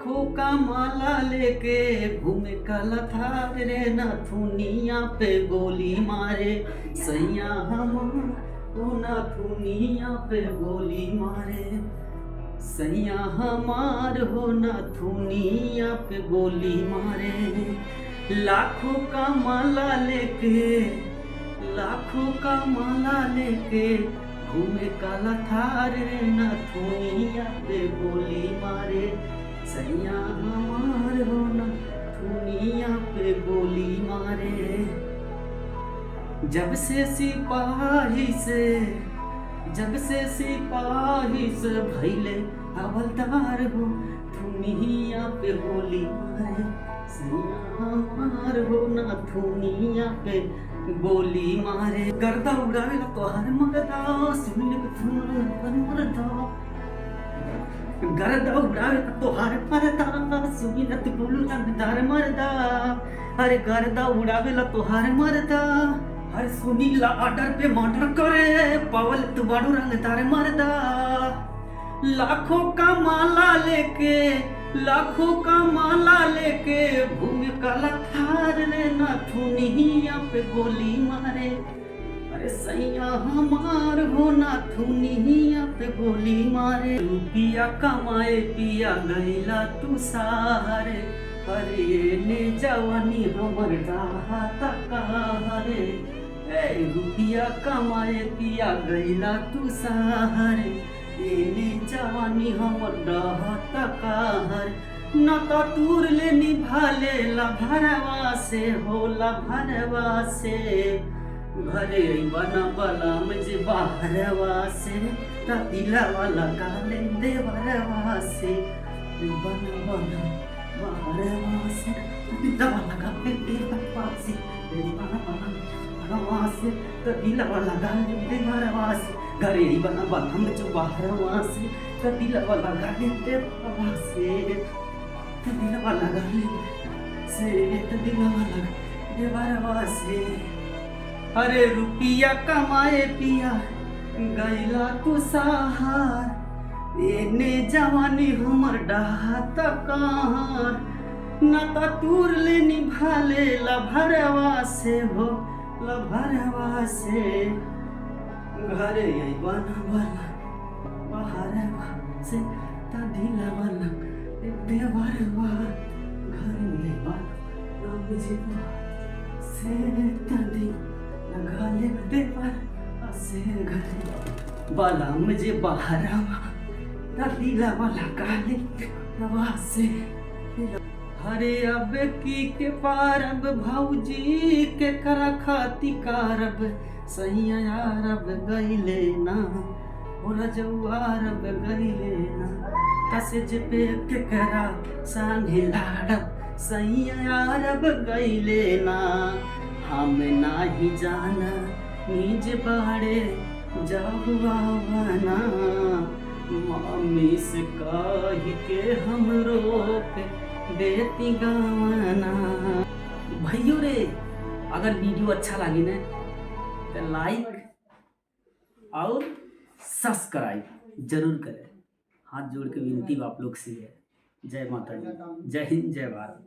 लाखों का माला लेके घूमे काला थार रे नथुनिया पे गोली मारे सैया हमार ओ नथुनिया पे गोली मारे सैया हमार हो नथुनिया पे गोली मारे लाखों का माला लेके लाखों का माला लेके घूमे काला थार रे नथुनिया पे गोली मारे सैया हमार हो नथुनिया पे गोली मारे जब से सिपाही से भैले हवलदार हो थुनिया पे गोली मारे सैया हमार हो नथुनिया पे गोली मारे गर्दा उड़ावेला तोहार मगदा सुन मरदा गर्दा उड़ावेला तोहार मरदा सुमिनत बोलू रंगदार मरदा अरे गर्दा उड़ावेला तोहार मरदा अरे सुनीला आर्डर पे मर्डर करे पवल तू बाड़ू रंगदार मरदा लाखों का माला लेके घूमे काला थार रे नथुनिया पे गोली मारे अरे सैया हमार हो नथुनिया पे गोली मारे रुपिया कमाए पिया गैला तू सहारे अरे ने जवानी हमर डाहा तकारे रुपिया कमाए पिया गैला तू सहारे एने जवानी हमर डाहा तकारे न तो टूर ले निभाले लभरवा से हो लभरवा से घरे बना बला मुझे बाहरवा से दिलवा लगा ले देवरवा से बना बना बाहरवा से दिलवा लगा ले देवरवा से बना बना से दिलवा लगा ले देवरवा से घरे बना बला मुझे बाहरवा से दिलवा लगा ले देवरवा से दिलवा लगा से दिलवा लगा देवरवा से अरे रुपिया कमाए पिया गैला तू सहार एने जवानी हमर डाहा तकार न तो टूर ले निभाले लभरवा से हो लभरवा से घरे बना बला बाहरवा से दिलवा लगा देवरवा घरे बना मुझे से तदी लगा ले देवर से घरे बाला मुझे बाहरवा दिलवा लगा ले देवरवा से हरे अब की के पारब भौजी के करा खाती कारब सैया यारब गईले ना बोला जवारब गईले ना तसे पे के करा सांगे लाड़ब सैया यारब गईले ना हम नाही जाना निज बाड़े जाहुआवना मम्मी से कही के हम रोक देती गावना भाइयों रे अगर वीडियो अच्छा लगी ना तो लाइक और सब्सक्राइब जरूर करें हाथ जोड़ के विनती आप लोग से है जय माता दी जय हिंद जय भारत।